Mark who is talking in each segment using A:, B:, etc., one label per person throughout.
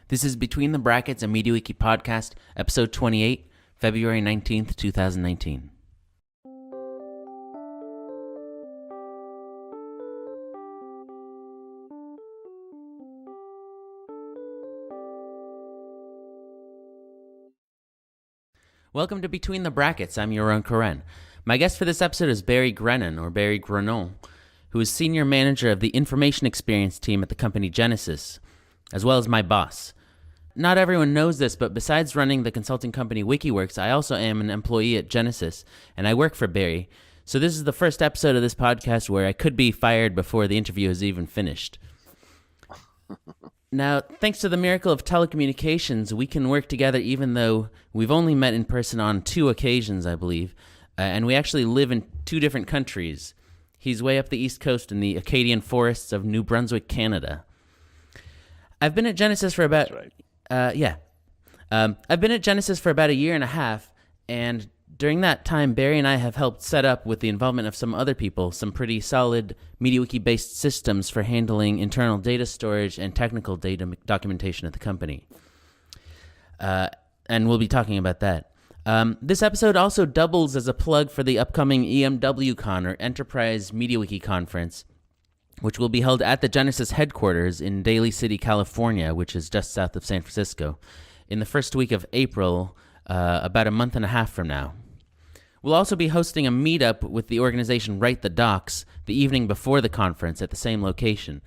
A: This is Between the Brackets, a MediaWiki podcast, episode 28, February 19th, 2019. Welcome to Between the Brackets. I'm Yaron Koren. My guest for this episode is Barry Grenon, or Barry Grenon, who is senior manager of the information experience team at the company Genesys, as well as my boss. Not everyone knows this, but besides running the consulting company WikiWorks, I also am an employee at Genesys, and I work for Barry. So this is the first episode of this podcast where I could be fired before the interview is even finished. Now, thanks to the miracle of telecommunications, we can work together even though we've only met in person on 2 occasions, I believe, and we actually live in 2 different countries. He's way up the East Coast in the Acadian forests of New Brunswick, Canada. I've been at Genesys for about...
B: That's right.
A: I've been at Genesys for about a year and a half, and during that time, Barry and I have helped set up, with the involvement of some other people, some pretty solid MediaWiki-based systems for handling internal data storage and technical data documentation at the company. And we'll be talking about that. This episode also doubles as a plug for the upcoming EMWCon, or Enterprise MediaWiki Conference, which will be held at the Genesys headquarters in Daly City, California, which is just south of San Francisco, in the first week of April, about a month and a half from now. We'll also be hosting a meetup with the organization Write the Docs the evening before the conference at the same location,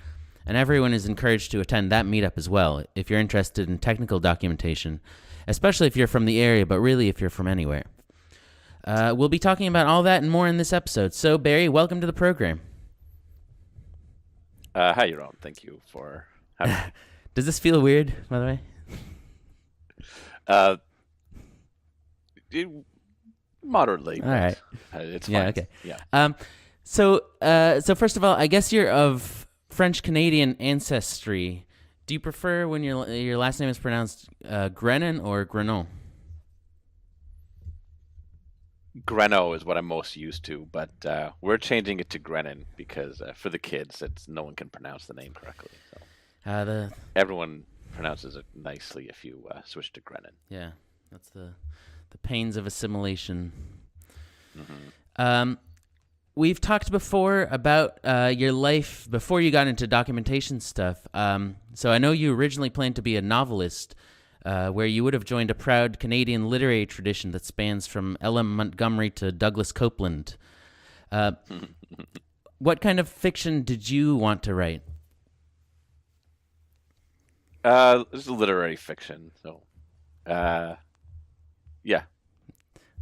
A: and everyone is encouraged to attend that meetup as well if you're interested in technical documentation, especially if you're from the area, but really if you're from anywhere. We'll be talking about all that and more in this episode. So, Barry, welcome to the program.
B: Hi, Yaron. Thank you for having me.
A: Does this feel weird, by the way?
B: Moderately.
A: All right.
B: It's fine.
A: Yeah, okay.
B: Yeah.
A: So first of all, I guess you're of French-Canadian ancestry. Do you prefer when your last name is pronounced Grenon or Grenon?
B: Greno is what I'm most used to, but we're changing it to Grenon because for the kids, no one can pronounce the name correctly. So everyone pronounces it nicely if you switch to Grenon.
A: Yeah, that's the pains of assimilation.
B: Mm-hmm.
A: We've talked before about your life before you got into documentation stuff. So I know you originally planned to be a novelist, where you would have joined a proud Canadian literary tradition that spans from L.M. Montgomery to Douglas Copeland. What kind of fiction did you want to write?
B: This is literary fiction, so yeah.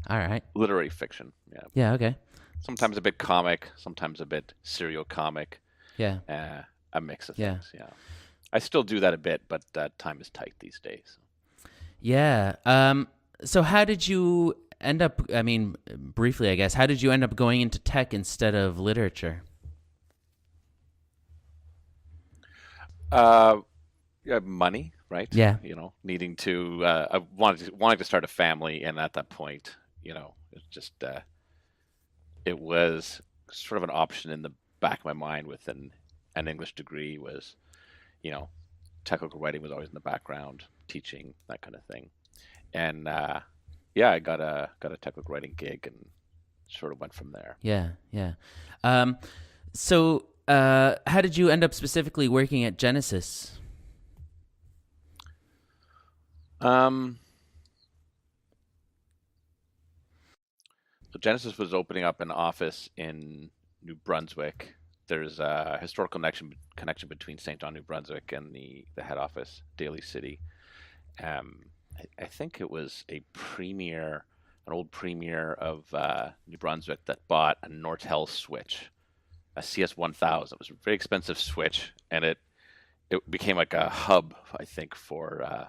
A: All right.
B: Literary fiction, yeah.
A: Yeah, okay.
B: Sometimes a bit comic, sometimes a bit serial comic.
A: Yeah.
B: A mix of things, yeah. I still do that a bit, but time is tight these days.
A: Yeah. So how did you end up, I mean, briefly, I guess, how did you end up going into tech instead of literature?
B: Money, right?
A: Yeah.
B: You know, needing to, I wanted to start a family, and at that point, you know, it's just, it was sort of an option in the back of my mind with an English degree was, you know, technical writing was always in the background, teaching, that kind of thing. And I got a technical writing gig and sort of went from there.
A: Yeah. So how did you end up specifically working at Genesys?
B: So Genesys was opening up an office in New Brunswick. There's a historical connection between St. John, New Brunswick, and the head office, Daly City. I think it was an old premier of New Brunswick that bought a Nortel switch, a CS1000. It was a very expensive switch, and it became like a hub, I think, for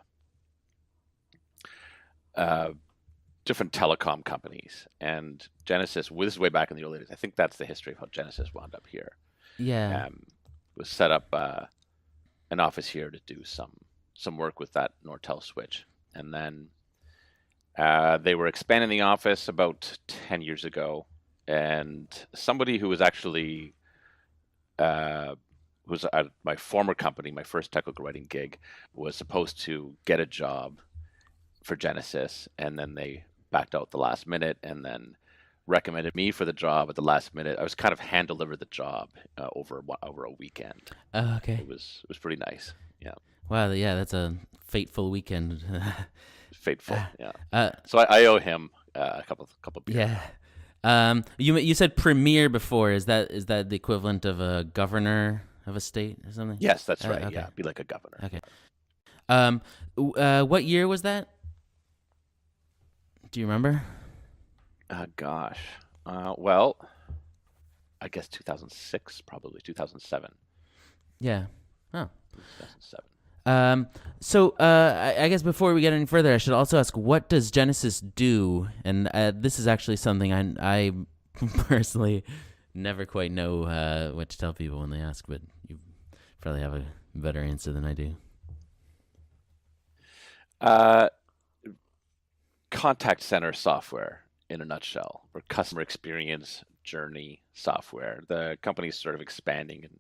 B: different telecom companies. And Genesys, this is way back in the early days. I think that's the history of how Genesys wound up here.
A: Yeah.
B: Was set up an office here to do some work with that Nortel switch. And then they were expanding the office about 10 years ago. And somebody who was actually was at my former company, my first technical writing gig, was supposed to get a job for Genesys, and then they backed out the last minute, and then recommended me for the job at the last minute. I was kind of hand delivered the job over a weekend.
A: Okay.
B: It was pretty nice. Yeah.
A: Wow. Yeah, that's a fateful weekend.
B: Fateful. Yeah. So I owe him a couple beers.
A: Yeah. You said premier before. Is that the equivalent of a governor of a state or something?
B: Yes, that's right.
A: Okay.
B: Yeah, be like a governor.
A: Okay. What year was that? Do you remember?
B: Gosh. Well, I guess 2006, probably 2007.
A: Yeah. Oh.
B: 2007.
A: So I guess before we get any further, I should also ask, what does Genesys do? And this is actually something I personally never quite know what to tell people when they ask, but you probably have a better answer than I do.
B: Contact center software in a nutshell, or customer experience journey software. The company's sort of expanding in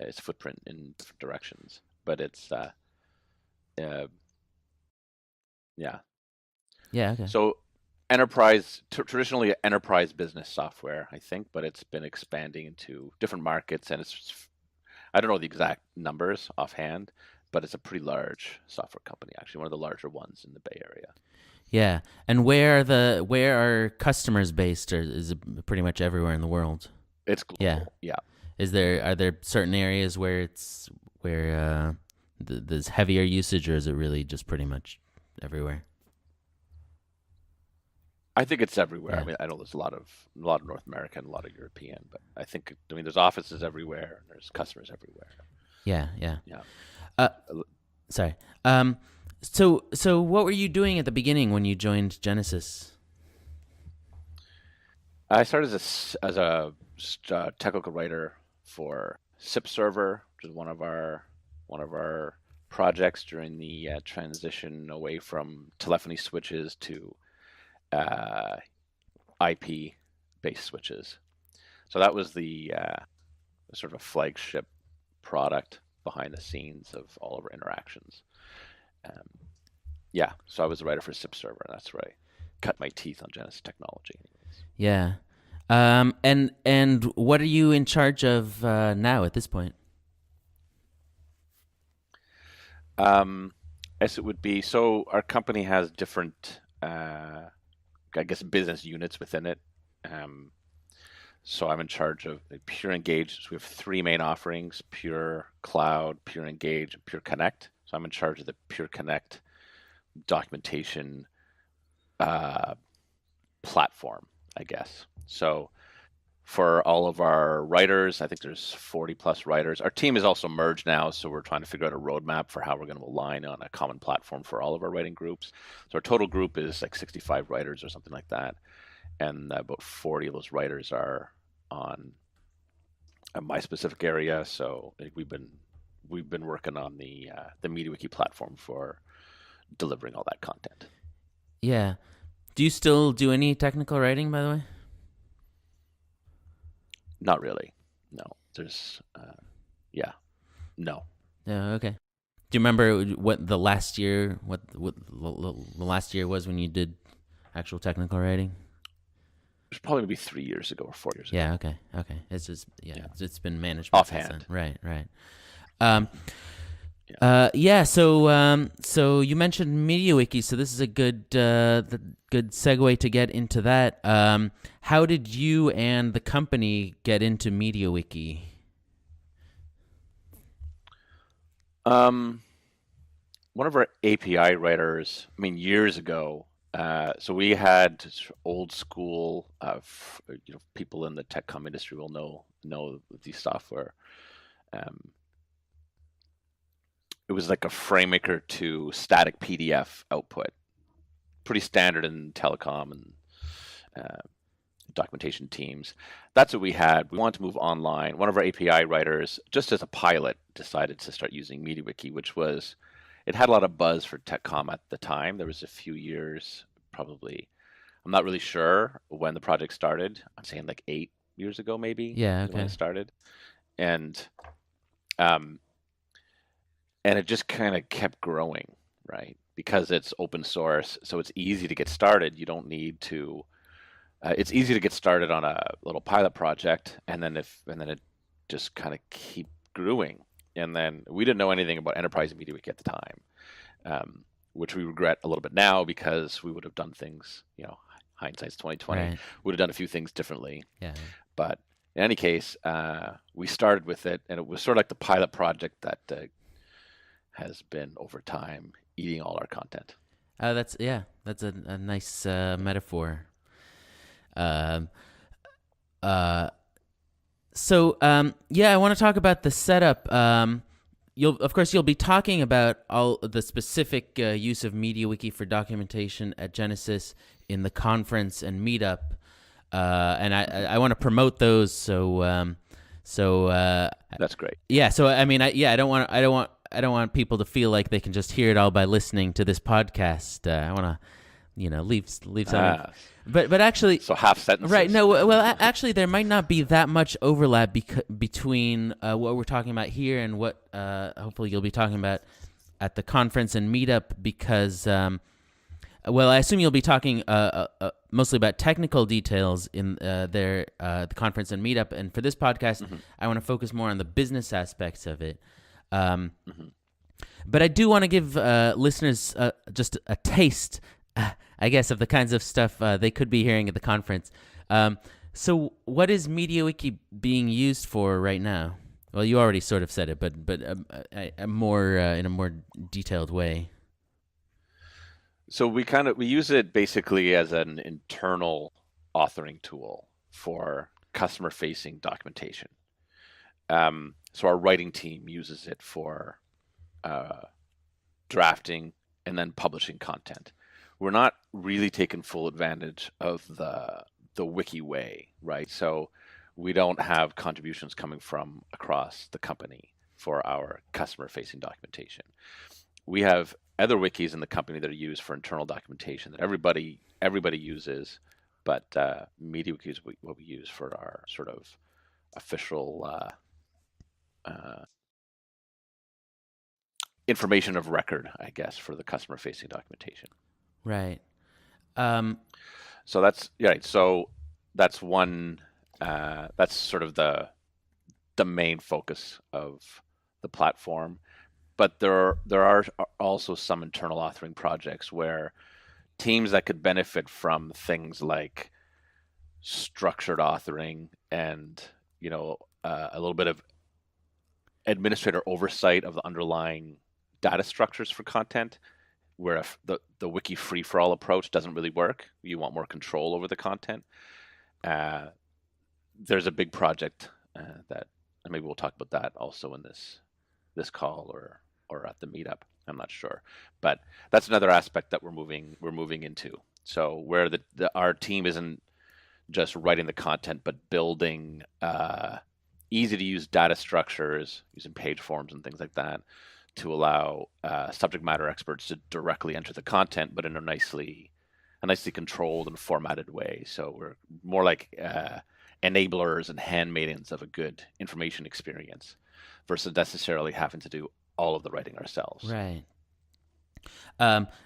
B: its footprint in different directions, but it's yeah.
A: Okay.
B: So enterprise, traditionally enterprise business software, I think, but it's been expanding into different markets, and I don't know the exact numbers offhand, but it's a pretty large software company, actually, one of the larger ones in the Bay Area.
A: Yeah, and where are customers based, or is it pretty much everywhere in the world?
B: It's global. Yeah.
A: Are there certain areas where there's heavier usage, or is it really just pretty much everywhere?
B: I think it's everywhere.
A: Yeah.
B: I mean, I know there's a lot of North American, a lot of European, but I mean, there's offices everywhere and there's customers everywhere.
A: Yeah.
B: Yeah.
A: Sorry. So what were you doing at the beginning when you joined Genesys?
B: I started as a technical writer for SIP server, which is one of our projects during the transition away from telephony switches to IP-based switches. So that was the sort of a flagship product behind the scenes of all of our interactions. So I was a writer for SIP server. That's where I cut my teeth on Genesys technology.
A: Yeah. And what are you in charge of now at this point?
B: As it would be, so our company has different, I guess, business units within it. So I'm in charge of Pure Engage. So we have three main offerings: Pure Cloud, Pure Engage, and Pure Connect. So I'm in charge of the Pure Connect documentation platform, I guess. So for all of our writers, I think there's 40 plus writers. Our team is also merged now, so we're trying to figure out a roadmap for how we're going to align on a common platform for all of our writing groups. So our total group is like 65 writers or something like that, and about 40 of those writers are on my specific area. So I think we've been working on the MediaWiki platform for delivering all that content.
A: Yeah. Do you still do any technical writing, by the way?
B: Not really. No. There's, no.
A: Yeah. Okay. Do you remember what the last year the last year was when you did actual technical writing?
B: It was probably maybe 3 years ago or 4 years ago.
A: Yeah. Okay. It's just it's been management
B: offhand.
A: Right. So you mentioned MediaWiki, so this is a good segue to get into that. How did you and the company get into MediaWiki?
B: One of our API writers, years ago. So we had old school, people in the tech comm industry will know the software. It was like a FrameMaker to static PDF output, pretty standard in telecom and documentation teams. That's what we had. We wanted to move online. One of our API writers, just as a pilot, decided to start using MediaWiki, it had a lot of buzz for TechCom at the time. There was a few years, probably, I'm not really sure when the project started. I'm saying like 8 years ago, maybe.
A: Yeah, okay.
B: When it started. And Um, and it just kind of kept growing, right? Because it's open source, so it's easy to get started. You don't need to. It's easy to get started on a little pilot project, and then it just kind of keep growing. And then we didn't know anything about Enterprise MediaWiki at the time, which we regret a little bit now because we would have done things. Hindsight's 2020.
A: Right.
B: We would have done a few things differently.
A: Yeah.
B: But in any case, we started with it, and it was sort of like the pilot project that has been over time eating all our content.
A: That's a nice metaphor. So I want to talk about the setup. You'll be talking about all the specific use of MediaWiki for documentation at Genesys in the conference and meetup, and I want to promote those. So
B: That's great.
A: Yeah. So I mean, I don't want people to feel like they can just hear it all by listening to this podcast. I want to, leave something. But actually,
B: so half sentences.
A: Right. No. Well, actually, there might not be that much overlap between what we're talking about here and what hopefully you'll be talking about at the conference and meetup, because, I assume you'll be talking mostly about technical details in the conference and meetup. And for this podcast, I want to focus more on the business aspects of it. But I do want to give listeners just a taste, I guess, of the kinds of stuff they could be hearing at the conference. So what is MediaWiki being used for right now? Well, you already sort of said it, but more in a more detailed way.
B: So we use it basically as an internal authoring tool for customer-facing documentation. So our writing team uses it for drafting and then publishing content. We're not really taking full advantage of the wiki way, right? So we don't have contributions coming from across the company for our customer-facing documentation. We have other wikis in the company that are used for internal documentation that everybody uses, but MediaWiki is what we use for our sort of official information of record, I guess, for the customer-facing documentation.
A: Right.
B: So that's right. So that's one. That's sort of the main focus of the platform. But there are also some internal authoring projects where teams that could benefit from things like structured authoring and a little bit of administrator oversight of the underlying data structures for content, where if the wiki free-for-all approach doesn't really work, you want more control over the content. There's a big project that, and maybe we'll talk about that also in this call or at the meetup. I'm not sure, but that's another aspect that we're moving into. So where our team isn't just writing the content, but building easy to use data structures using page forms and things like that to allow subject matter experts to directly enter the content, but in a nicely controlled and formatted way. So we're more like enablers and handmaidens of a good information experience versus necessarily having to do all of the writing ourselves.
A: Right.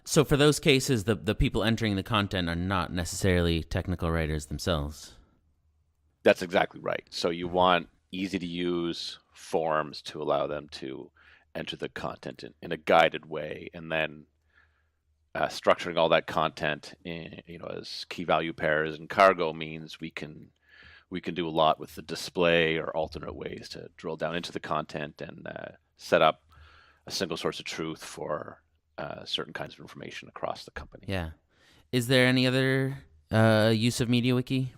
A: So for those cases, the people entering the content are not necessarily technical writers themselves.
B: That's exactly right. So you want easy to use forms to allow them to enter the content in a guided way, and then structuring all that content in, as key value pairs and cargo means we can do a lot with the display or alternate ways to drill down into the content and set up a single source of truth for certain kinds of information across the company.
A: Yeah. Is there any other use of MediaWiki?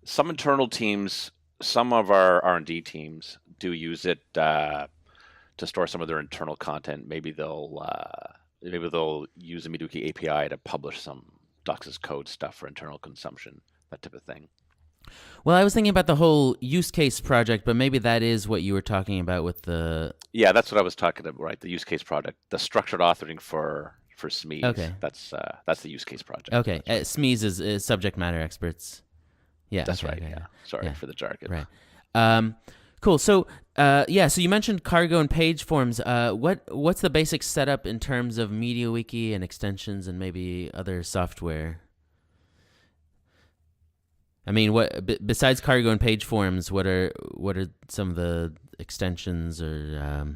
B: Some internal teams, some of our R&D teams do use it to store some of their internal content. Maybe they'll use the MediaWiki API to publish some Docs as code stuff for internal consumption, that type of thing.
A: Well, I was thinking about the whole use case project, but maybe that is what you were talking about with the...
B: Yeah, that's what I was talking about, right? The use case project, the structured authoring for SMEs.
A: Okay.
B: That's the use case project.
A: Okay. SMEs is subject matter experts. Yeah,
B: That's
A: okay,
B: right.
A: okay,
B: Yeah. Sorry
A: yeah,
B: for the jargon.
A: right. Cool. So, so you mentioned cargo and page forms. What's the basic setup in terms of MediaWiki and extensions and maybe other software? I mean, besides cargo and page forms, what are some of the extensions or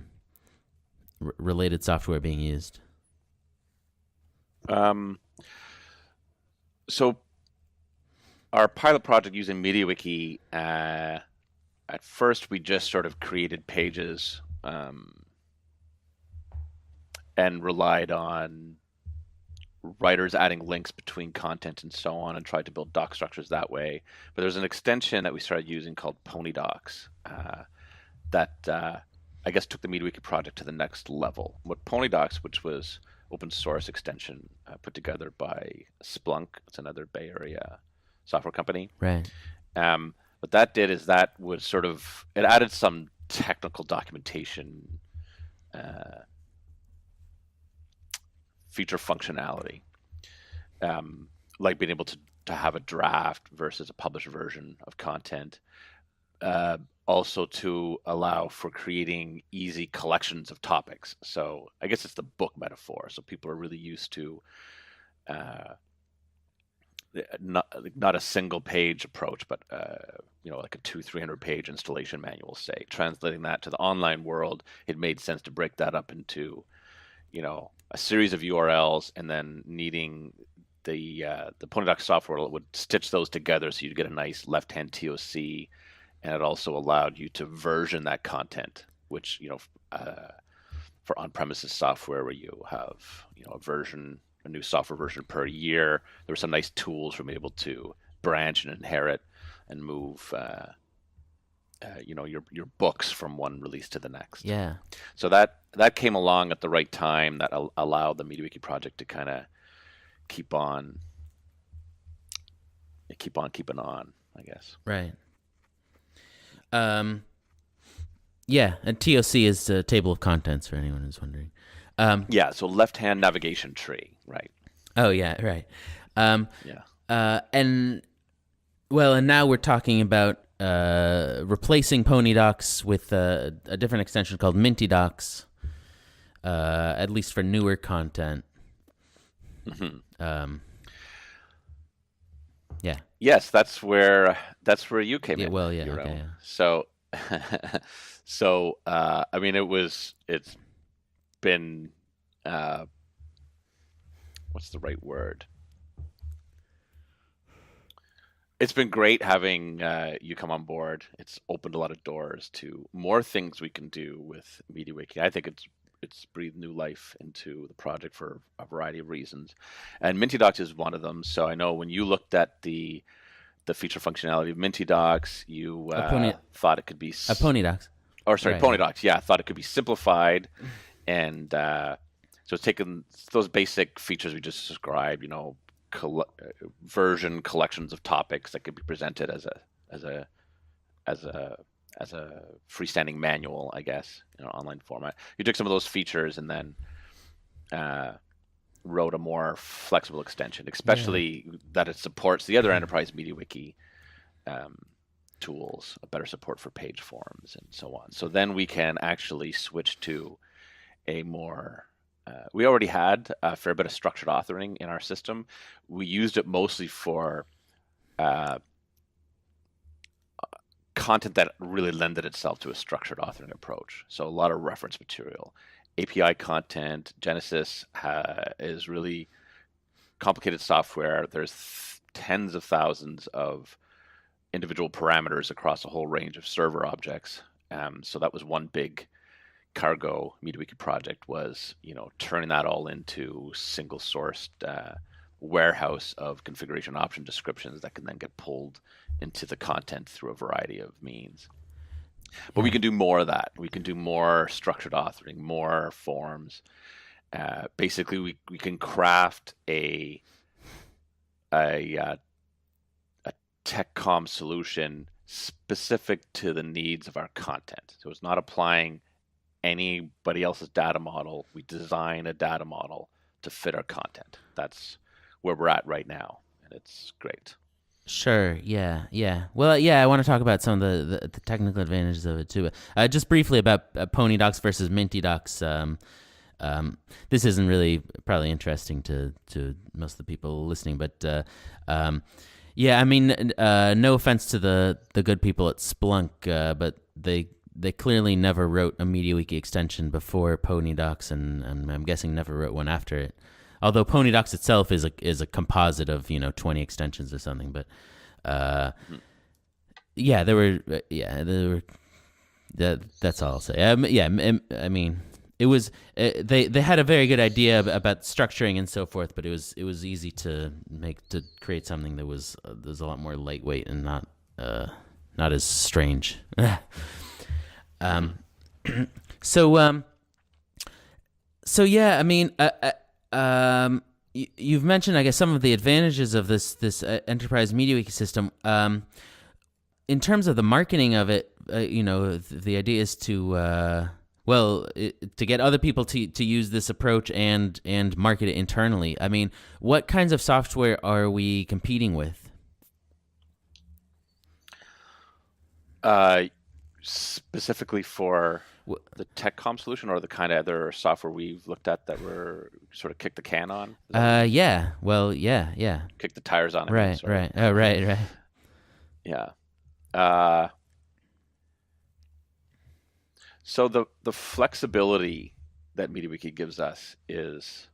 A: related software being used?
B: So our pilot project using MediaWiki, at first we just sort of created pages and relied on writers adding links between content and so on, and tried to build doc structures that way. But there's an extension that we started using called PonyDocs that I guess took the MediaWiki project to the next level. What PonyDocs, which was open source extension put together by Splunk, it's another Bay Area software company.
A: Right.
B: What that did is that would sort of, it added some technical documentation feature functionality, like being able to have a draft versus a published version of content. Also to allow for creating easy collections of topics. So I guess it's the book metaphor. So people are really used to not a single page approach, but like a 200-300 page installation manual, say. Translating that to the online world, it made sense to break that up into a series of URLs, and then needing the PonyDocs software would stitch those together so you'd get a nice left-hand TOC. And it also allowed you to version that content, which, for on-premises software where you have, a new software version per year, there were some nice tools for being able to branch and inherit and move, your books from one release to the next.
A: Yeah.
B: So that came along at the right time. That allowed the MediaWiki project to kind of keep on keeping on, I guess.
A: Right. Yeah, and TOC is a table of contents for anyone who's wondering.
B: Yeah, so left-hand navigation tree, right?
A: Oh yeah, right.
B: Yeah.
A: And now we're talking about replacing PonyDocs with a different extension called MintyDocs, at least for newer content.
B: Mm-hmm.
A: Yeah.
B: Yes, that's where you came in.
A: Well, yeah. Okay, yeah.
B: So, I mean, it's been, what's the right word? It's been great having you come on board. It's opened a lot of doors to more things we can do with MediaWiki. I think it's breathed new life into the project for a variety of reasons, and MintyDocs is one of them. So I know when you looked at the feature functionality of MintyDocs, you thought it could be
A: PonyDocs.
B: Or sorry,
A: Right.
B: PonyDocs. Yeah, I thought it could be simplified, and so it's taken those basic features we just described. Version collections of topics that could be presented as a freestanding manual, I guess, in an online format. You took some of those features and then wrote a more flexible extension, especially that it supports the other enterprise MediaWiki tools, a better support for page forms and so on. So then we can actually switch to a more we already had a fair bit of structured authoring in our system. We used it mostly for content that really lended itself to a structured authoring approach. So a lot of reference material, API content. Genesys is really complicated software. There's tens of thousands of individual parameters across a whole range of server objects. So that was one big cargo MediaWiki project, was turning that all into single sourced warehouse of configuration option descriptions that can then get pulled into the content through a variety of means. But we can do more of that. We can do more structured authoring, more forms. Basically, we can craft a TechCom solution specific to the needs of our content. So it's not applying anybody else's data model. We design a data model to fit our content. That's where we're at right now, and it's great.
A: Sure. Yeah. Yeah. Well, yeah. I want to talk about some of the technical advantages of it too. Just briefly about PonyDocs versus MintyDocs. This isn't really probably interesting to most of the people listening, but yeah. I mean, no offense to the good people at Splunk, but they clearly never wrote a MediaWiki extension before PonyDocs, and I'm guessing never wrote one after it. Although PonyDocs itself is a composite of 20 extensions or something, but yeah, there were that's all I'll say. Yeah, I mean, it was they had a very good idea about structuring and so forth, but it was easy to create something that was a lot more lightweight and not as strange. So so yeah, I mean, you've mentioned, I guess, some of the advantages of this enterprise MediaWiki system. In terms of the marketing of it, the idea is to to get other people to use this approach and market it internally. I mean, what kinds of software are we competing with?
B: Specifically for the TechCom solution, or the kind of other software we've looked at that we're sort of kicked the can on?
A: Yeah. Well, yeah.
B: Kick the tires on it.
A: Right. Oh, right.
B: Yeah. So the flexibility that MediaWiki gives us is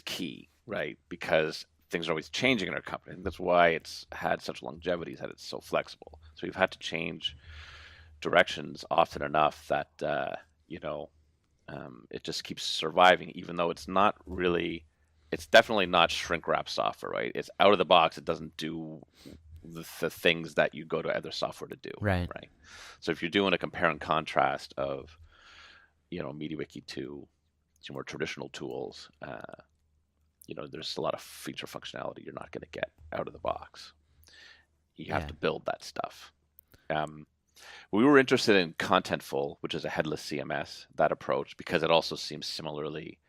B: key, right? Because things are always changing in our company. That's why it's had such longevity, is that it's so flexible. So we've had to change directions often enough that it just keeps surviving, even though it's definitely not shrink wrap software, right? It's out of the box. It doesn't do the things that you go to other software to do,
A: right?
B: So if you're doing a compare and contrast of MediaWiki to some more traditional tools, there's a lot of feature functionality you're not going to get out of the box. You have to build that stuff. We were interested in Contentful, which is a headless CMS, that approach, because it also seems similarly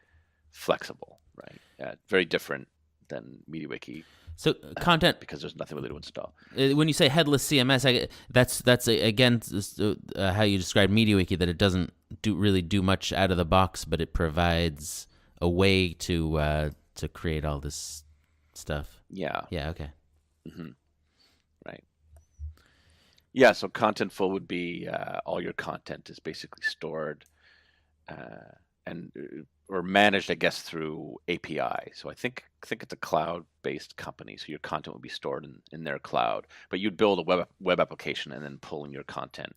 B: flexible, right? Very different than MediaWiki.
A: So content,
B: because there's nothing really to install.
A: When you say headless CMS, that's again how you describe MediaWiki, that it doesn't really do much out of the box, but it provides a way to create all this stuff.
B: Yeah.
A: Yeah. Okay.
B: Mm-hmm. Right. Yeah. So Contentful would be all your content is basically stored or managed, I guess, through API. So I think it's a cloud-based company. So your content would be stored in their cloud, but you'd build a web application and then pull in your content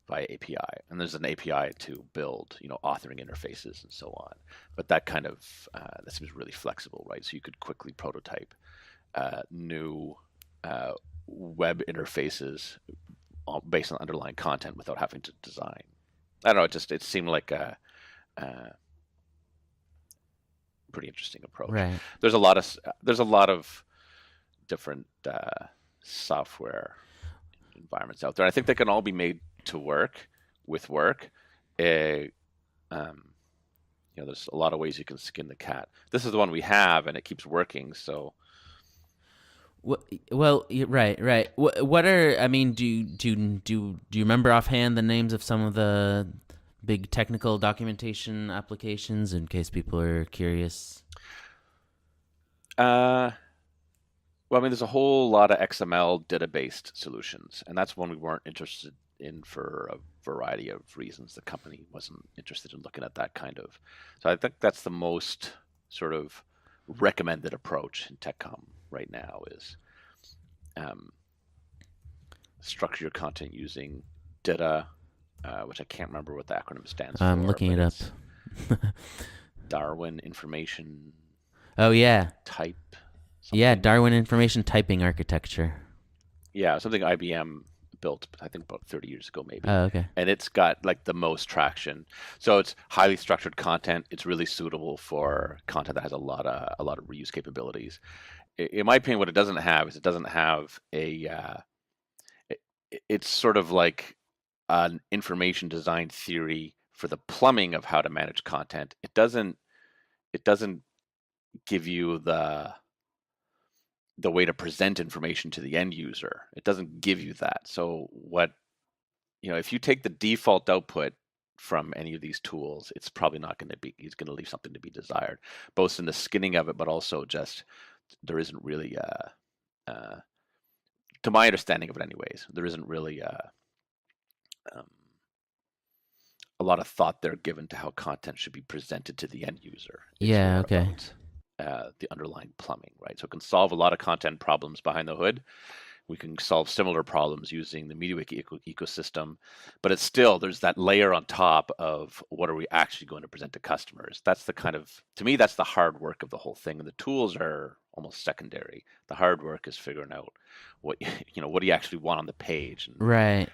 B: via API. And there's an API to build, authoring interfaces and so on. But that kind of that seems really flexible, right? So you could quickly prototype new web interfaces based on underlying content without having to design. I don't know. It seemed like a pretty interesting approach.
A: Right.
B: There's a lot of different software environments out there. I think they can all be made to work with work. There's a lot of ways you can skin the cat. This is the one we have, and it keeps working. So.
A: Well, right. What are? I mean, do you remember offhand the names of some of the big technical documentation applications, in case people are curious?
B: Well, I mean, there's a whole lot of XML DITA-based solutions, and that's one we weren't interested in for a variety of reasons. The company wasn't interested in looking at that kind of. So I think that's the most sort of recommended approach in TechCom right now is structure your content using DITA, which I can't remember what the acronym stands for.
A: I'm looking it up.
B: Darwin Information.
A: Oh yeah.
B: Type.
A: Something. Yeah, Darwin Information Typing Architecture.
B: Yeah, something IBM built, I think about 30 years ago maybe.
A: Oh, okay.
B: And it's got like the most traction. So it's highly structured content. It's really suitable for content that has a lot of reuse capabilities. In my opinion, what it doesn't have is it's sort of like an information design theory for the plumbing of how to manage content. It doesn't give you the the way to present information to the end user. It doesn't give you that. So if you take the default output from any of these tools, it's probably not going to be, it's going to leave something to be desired, both in the skinning of it, but also just there isn't really, to my understanding of it anyways, there isn't really um, a lot of thought there given to how content should be presented to the end user.
A: Yeah, okay.
B: About the underlying plumbing, right? So it can solve a lot of content problems behind the hood. We can solve similar problems using the MediaWiki ecosystem, but it's still, there's that layer on top of what are we actually going to present to customers. That's to me, that's the hard work of the whole thing. And the tools are almost secondary. The hard work is figuring out what do you actually want on the page, and
A: Right.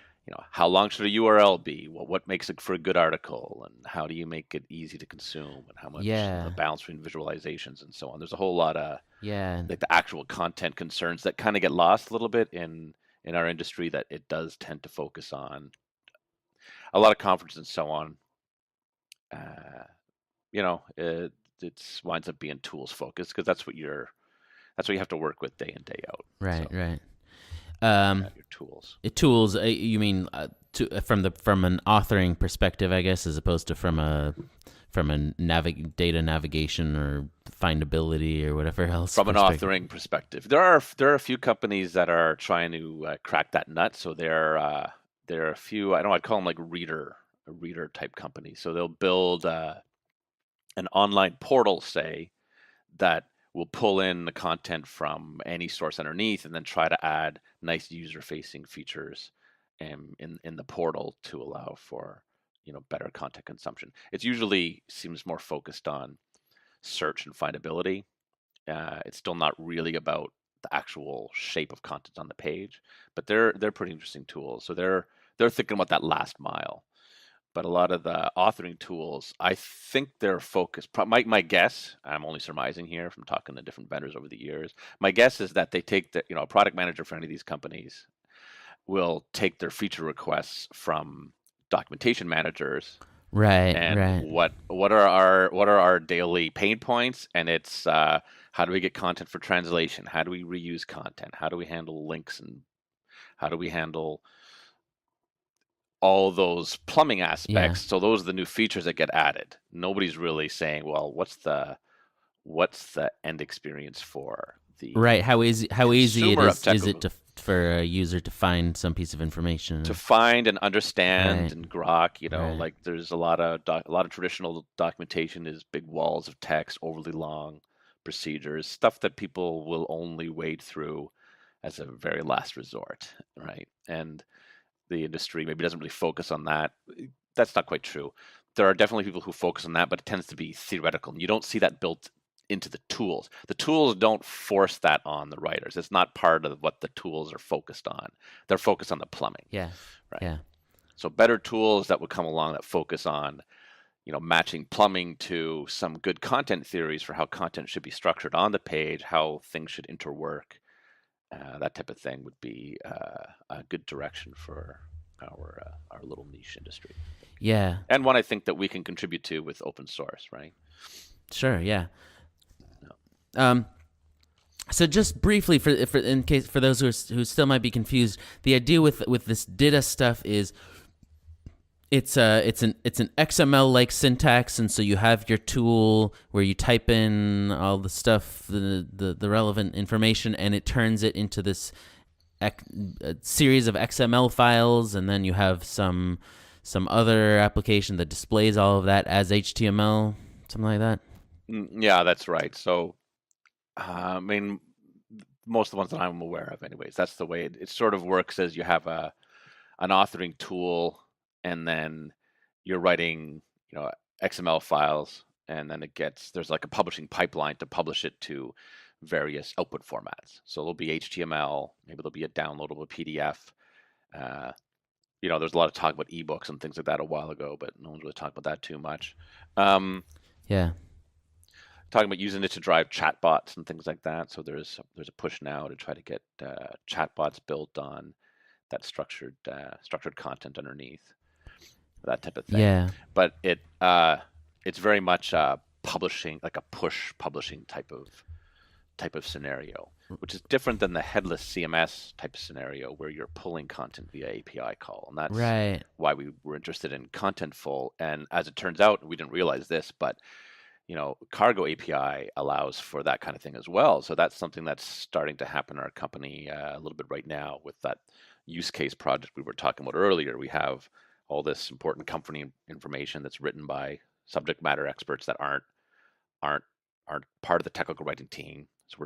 B: how long should a URL be? What makes it for a good article, and how do you make it easy to consume, and how much the balance between visualizations and so on. There's a whole lot of like the actual content concerns that kind of get lost a little bit in our industry, that it does tend to focus on a lot of conferences and so on. It winds up being tools focused because that's what you have to work with day in, day out.
A: Right,
B: so,
A: right.
B: Your tools.
A: Tools, you mean from an authoring perspective, I guess, as opposed to from a data navigation or findability or whatever else.
B: From an authoring perspective, there are a few companies that are trying to crack that nut. So there are a few. I'd call them like reader type companies. So they'll build an online portal, say, that will pull in the content from any source underneath, and then try to add nice user-facing features in the portal to allow for better content consumption. It usually seems more focused on search and findability. It's still not really about the actual shape of content on the page, but they're pretty interesting tools. So they're thinking about that last mile. But a lot of the authoring tools, I think they're focused. My guess, I'm only surmising here from talking to different vendors over the years. My guess is that they take a product manager for any of these companies will take their feature requests from documentation managers.
A: Right.
B: And
A: right.
B: what are our daily pain points? And it's how do we get content for translation? How do we reuse content? How do we handle links, and how do we handle all those plumbing aspects? So those are the new features that get added. Nobody's really saying, well, what's the end experience for the
A: right? How easy is it for a user to find some piece of information,
B: to find and understand,
A: right.
B: and grok? Like there's a lot of traditional documentation is big walls of text, overly long procedures, stuff that people will only wade through as a very last resort, right? And the industry maybe doesn't really focus on that. That's not quite true. There are definitely people who focus on that, but it tends to be theoretical. And you don't see that built into the tools. The tools don't force that on the writers. It's not part of what the tools are focused on. They're focused on the plumbing.
A: Yeah.
B: Right.
A: Yeah.
B: So better tools that would come along that focus on, matching plumbing to some good content theories for how content should be structured on the page, how things should interwork. That type of thing would be a good direction for our little niche industry.
A: Yeah.
B: And one I think that we can contribute to with open source, right?
A: Sure. Yeah. So just briefly, for those who still might be confused, the idea with this DITA stuff is it's an XML like syntax, and so you have your tool where you type in all the stuff, the relevant information, and it turns it into this a series of XML files, and then you have some other application that displays all of that as HTML, something like that.
B: Yeah, that's right. So, most of the ones that I'm aware of, anyways, that's the way it sort of works. As you have an authoring tool, and then you're writing, XML files, and then there's like a publishing pipeline to publish it to various output formats. So there'll be HTML, maybe there'll be a downloadable PDF. There's a lot of talk about ebooks and things like that a while ago, but no one's really talking about that too much.
A: Yeah.
B: Talking about using it to drive chatbots and things like that. So there's a push now to try to get chatbots built on that structured content underneath, that type of thing.
A: Yeah.
B: But it's very much publishing, like a push publishing type of scenario. which is different than the headless CMS type of scenario where you're pulling content via API call. And that's
A: Right.
B: why we were interested in Contentful. And as it turns out, we didn't realize this, but Cargo API allows for that kind of thing as well. So that's something that's starting to happen in our company a little bit right now with that use case project we were talking about earlier. We have all this important company information that's written by subject matter experts that aren't part of the technical writing team. So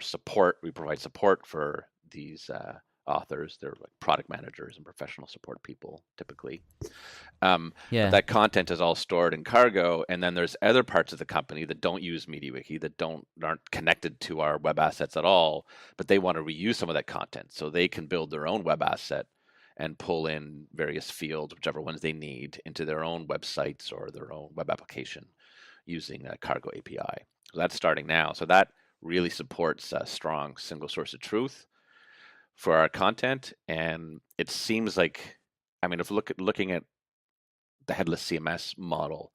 B: we provide support for these authors. They're like product managers and professional support people typically. But that content is all stored in Cargo, and then there's other parts of the company that don't use MediaWiki, that aren't connected to our web assets at all, but they want to reuse some of that content, so they can build their own web asset and pull in various fields, whichever ones they need, into their own websites or their own web application using a Cargo API. So that's starting now. So that really supports a strong single source of truth for our content, and it seems like, if looking at the headless CMS model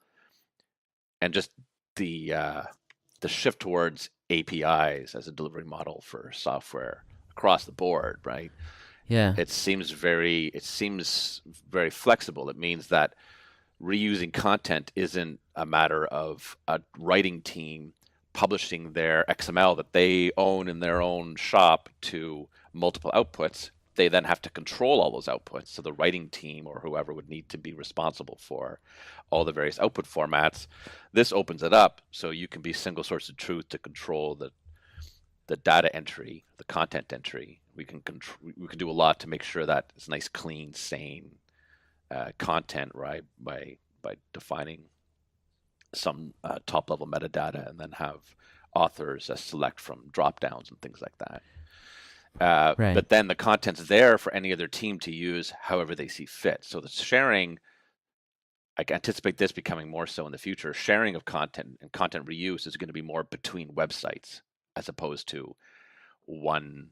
B: and just the shift towards APIs as a delivery model for software across the board, right?
A: Yeah.
B: It seems very flexible. It means that reusing content isn't a matter of a writing team publishing their XML that they own in their own shop to multiple outputs. They then have to control all those outputs. So the writing team or whoever would need to be responsible for all the various output formats. This opens it up so you can be single source of truth to control the data entry, the content entry. We can do a lot to make sure that it's nice, clean, sane content, right? By defining some top level metadata and then have authors select from drop downs and things like that.
A: Right.
B: But then the content's there for any other team to use however they see fit. So the sharing, I anticipate this becoming more so in the future. Sharing of content and content reuse is going to be more between websites as opposed to one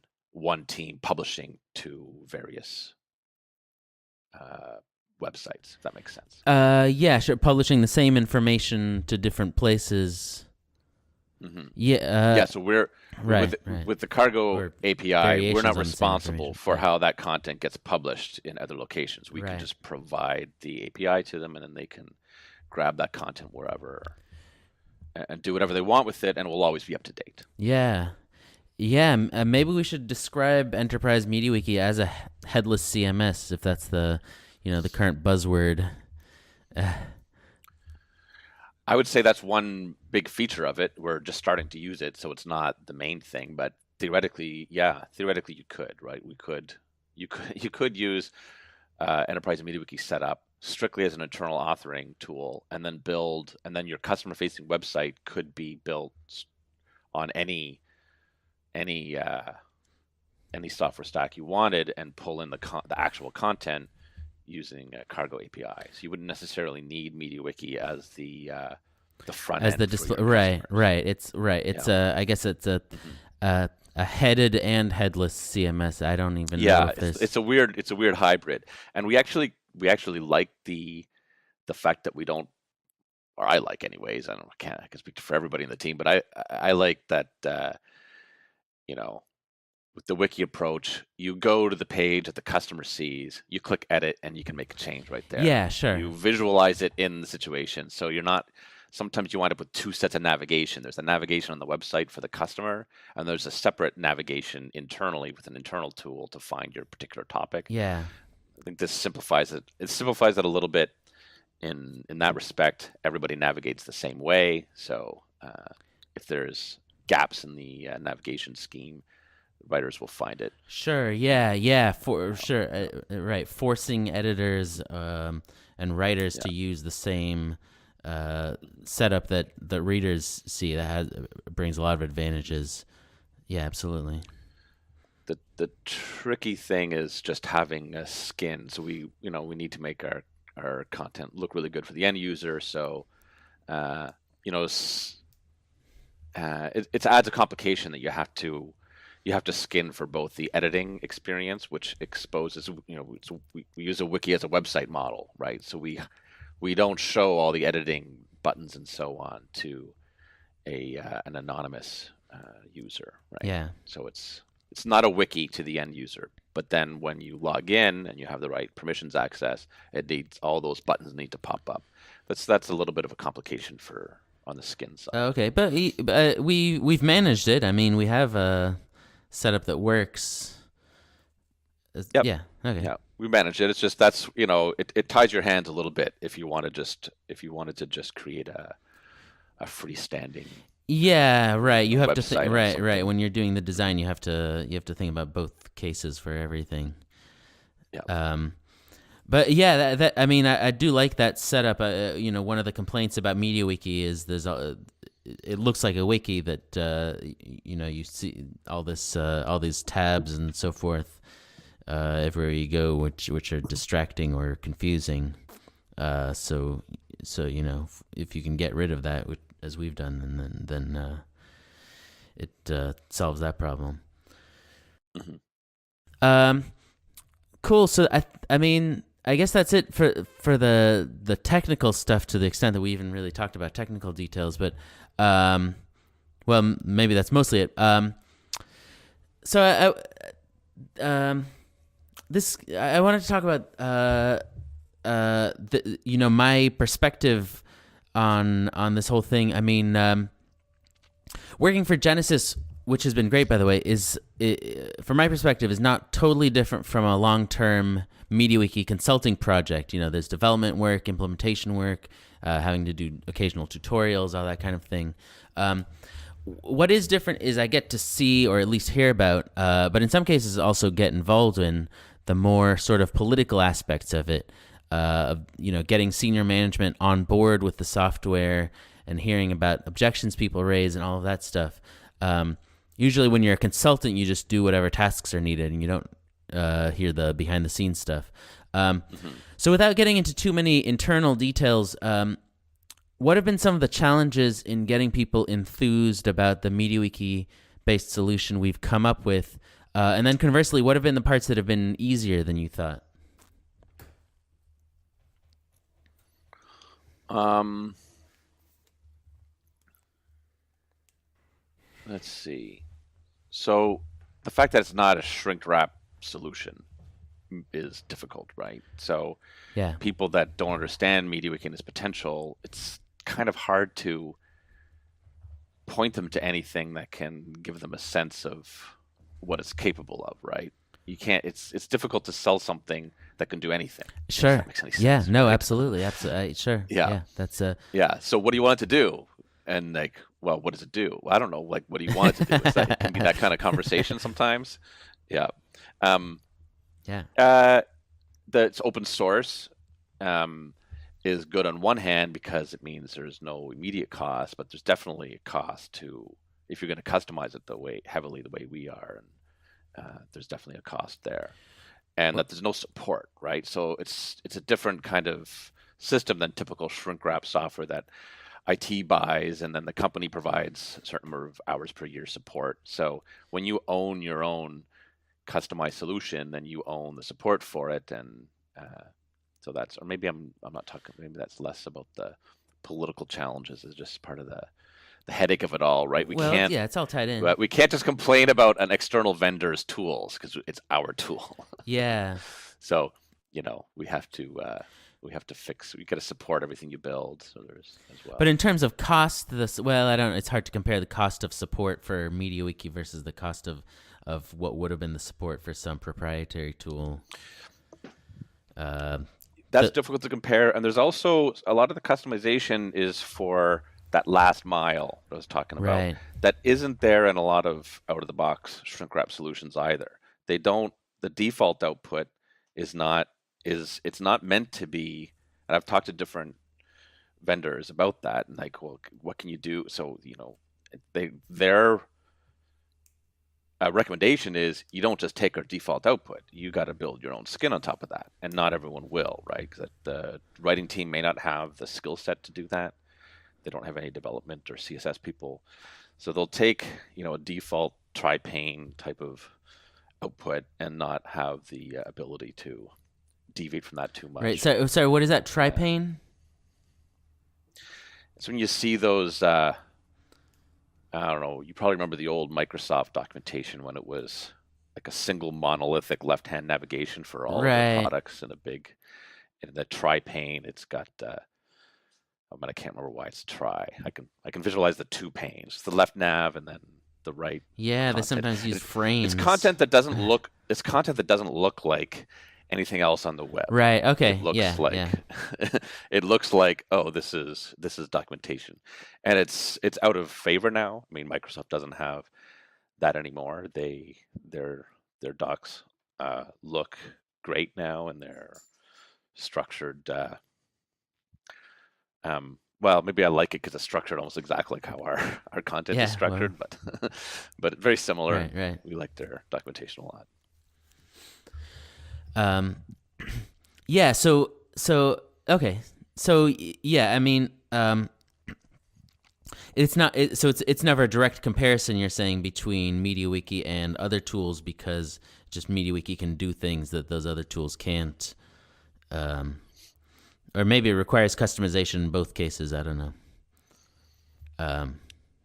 B: team publishing to various websites, if that makes sense.
A: Yeah, sure. Publishing the same information to different places.
B: Mm-hmm.
A: Yeah.
B: So we're with the Cargo API, we're not responsible for how that content gets published in other locations. We can just provide the API to them, and then they can grab that content wherever and do whatever they want with it, and we'll always be up to date.
A: Yeah. Maybe we should describe Enterprise MediaWiki as a headless CMS, if that's the the current buzzword.
B: I would say that's one big feature of it. We're just starting to use it, so it's not the main thing. But theoretically, you could, right? You could use Enterprise MediaWiki setup strictly as an internal authoring tool, and then your customer-facing website could be built on any software stack you wanted, and pull in the actual content using a Cargo API. So you wouldn't necessarily need MediaWiki as the front end. As the display,
A: right. It's I guess it's a headed and headless CMS. I don't even know if there's.
B: It's a weird hybrid, and we actually like the fact that we don't, or I like anyways. I can speak for everybody in the team, but I like that with the wiki approach, you go to the page that the customer sees, you click edit, and you can make a change right there.
A: Yeah, sure.
B: You visualize it in the situation. So you're not, sometimes you wind up with two sets of navigation. There's a navigation on the website for the customer, and there's a separate navigation internally with an internal tool to find your particular topic.
A: Yeah.
B: I think this simplifies it. It simplifies it a little bit in that respect. Everybody navigates the same way. So if there's gaps in the navigation scheme, writers will find it.
A: Sure. Yeah. For sure. Right. Forcing editors and writers to use the same setup that the readers see brings a lot of advantages. Yeah, absolutely.
B: The tricky thing is just having a skin. So we need to make our content look really good for the end user. So it adds a complication that you have to skin for both the editing experience, which exposes, we use a wiki as a website model, right? So we don't show all the editing buttons and so on to an anonymous user, right?
A: Yeah.
B: So it's it's not a wiki to the end user. But then when you log in and you have the right permissions access, it needs all those buttons need to pop up. That's a little bit of a complication on the skin side.
A: Okay, but we've managed it. I mean, we have a setup that works.
B: Yep.
A: Yeah. Okay.
B: Yeah, we manage it. It's just it ties your hands a little bit if you wanted to just create a freestanding.
A: Yeah, right. You have to think
B: website or
A: right. When you're doing the design, you have to think about both cases for everything.
B: Yeah.
A: But yeah, that I mean, I do like that setup. One of the complaints about MediaWiki is it looks like a wiki that you see all these tabs and so forth everywhere you go, which are distracting or confusing. So if you can get rid of that, as we've done, then it solves that problem.
B: Mm-hmm.
A: Cool. So I mean, I guess that's it for the technical stuff, to the extent that we even really talked about technical details. But well, maybe that's mostly it. So I wanted to talk about my perspective on this whole thing. I mean, working for Genesys, which has been great, by the way, from my perspective, is not totally different from a long-term MediaWiki consulting project. There's development work, implementation work, having to do occasional tutorials, all that kind of thing. What is different is I get to see, or at least hear about, but in some cases also get involved in the more sort of political aspects of it. Getting senior management on board with the software and hearing about objections people raise and all of that stuff. Usually when you're a consultant, you just do whatever tasks are needed and you don't hear the behind the scenes stuff. So without getting into too many internal details, what have been some of the challenges in getting people enthused about the MediaWiki based solution we've come up with? And then conversely, what have been the parts that have been easier than you thought?
B: Let's see. So the fact that it's not a shrink wrap solution is difficult, right? So
A: Yeah.
B: people that don't understand MediaWiki and its potential, it's kind of hard to point them to anything that can give them a sense of what it's capable of, right? You can't. It's difficult to sell something that can do anything.
A: Sure.
B: If that makes any sense.
A: Yeah. No.
B: Right?
A: Absolutely. Sure.
B: Yeah.
A: That's
B: Yeah. So what do you want it to do? And well, what does it do? Well, I don't know. What do you want it to do? It can be that kind of conversation sometimes. Yeah.
A: Yeah.
B: That's open source is good on one hand because it means there's no immediate cost, but there's definitely a cost if you're going to customize it heavily the way we are, and there's definitely a cost there, and that there's no support, right? So it's a different kind of system than typical shrink wrap software that IT buys, and then the company provides a certain number of hours per year support. So when you own your own customized solution, then you own the support for it, and so that's, or maybe I'm not talking. Maybe that's less about the political challenges. It's just part of the headache of it all, right?
A: Yeah, it's all tied in.
B: We can't just complain about an external vendor's tools because it's our tool.
A: Yeah.
B: So we have to fix. We got to support everything you build. So there's as well.
A: But in terms of cost, it's hard to compare the cost of support for MediaWiki versus the cost of what would have been the support for some proprietary tool.
B: That's difficult to compare, and there's also a lot of the customization is for that last mile I was talking about.
A: Right.
B: That isn't there in a lot of out-of-the-box shrink wrap solutions either. They don't. The default output it's not meant to be. And I've talked to different vendors about that, and well, what can you do? So their recommendation is you don't just take our default output. You got to build your own skin on top of that, and not everyone will, right? Because the writing team may not have the skill set to do that. They don't have any development or CSS people, so they'll take a default tri-pane type of output and not have the ability to deviate from that too much.
A: Right. So sorry, what is that tri-pane?
B: It's when you see those. I don't know. You probably remember the old Microsoft documentation when it was like a single monolithic left-hand navigation for all of their
A: Right.
B: products in the tri pane. It's got I can't remember why it's tri. I can visualize the two panes, the left nav and then the right
A: Yeah, they
B: content.
A: sometimes use
B: It's
A: frames.
B: content that doesn't look. It's content that doesn't look like anything else on the web.
A: Right.
B: It
A: Okay.
B: looks
A: Yeah.
B: like
A: Yeah.
B: it looks like, oh, this is documentation, and it's out of favor now. I mean, Microsoft doesn't have that anymore. Their docs look great now, and they're structured. Well, maybe I like it because it's structured almost exactly like how our content is
A: Yeah. Well.
B: structured, but very similar,
A: Right.
B: and
A: Right.
B: we like their documentation a lot.
A: Um. Yeah. So. Okay. So yeah. I mean. It's not. It's never a direct comparison. You're saying between MediaWiki and other tools because just MediaWiki can do things that those other tools can't. Or maybe it requires customization in both cases. I don't know.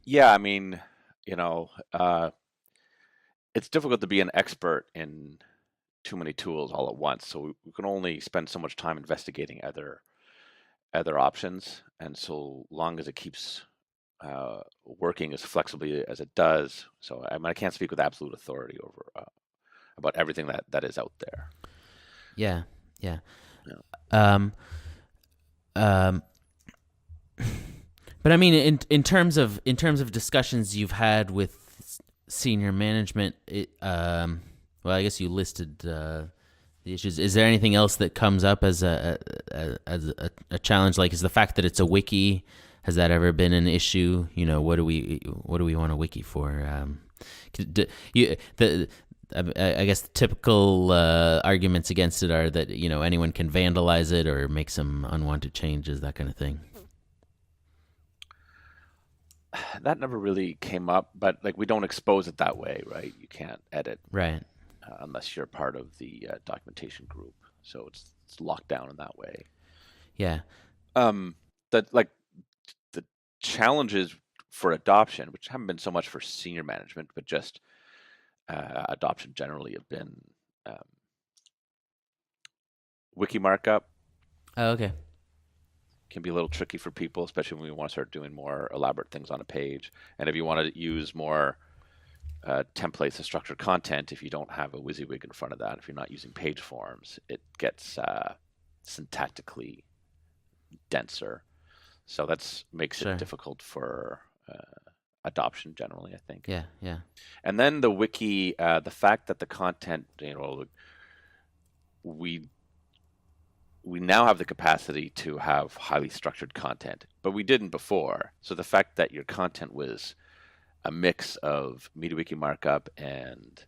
B: Yeah, I mean, you know, it's difficult to be an expert in too many tools all at once. So we can only spend so much time investigating other options, and so long as it keeps working as flexibly as it does. So I mean, I can't speak with absolute authority over about everything that is out there.
A: Yeah. Yeah.
B: Yeah.
A: But I mean, in terms of discussions you've had with senior management, well, I guess you listed the issues. Is there anything else that comes up as a challenge? Like, is the fact that it's a wiki, has that ever been an issue? You know, what do we want a wiki for? I guess the typical arguments against it are that anyone can vandalize it or make some unwanted changes, that kind of thing.
B: That never really came up, but like we don't expose it that way, right? You can't edit
A: Right.
B: unless you're part of the documentation group, so it's locked down in that way.
A: Yeah.
B: That like the challenges for adoption, which haven't been so much for senior management, but just adoption generally, have been wiki markup.
A: Oh, okay.
B: Can be a little tricky for people, especially when we want to start doing more elaborate things on a page. And if you want to use more templates and structured content, if you don't have a WYSIWYG in front of that, if you're not using page forms, it gets syntactically denser. So that makes
A: Sure.
B: it difficult for adoption generally, I think.
A: Yeah. Yeah.
B: And then the wiki, the fact that the content, we now have the capacity to have highly structured content, but we didn't before. So the fact that your content was a mix of MediaWiki markup and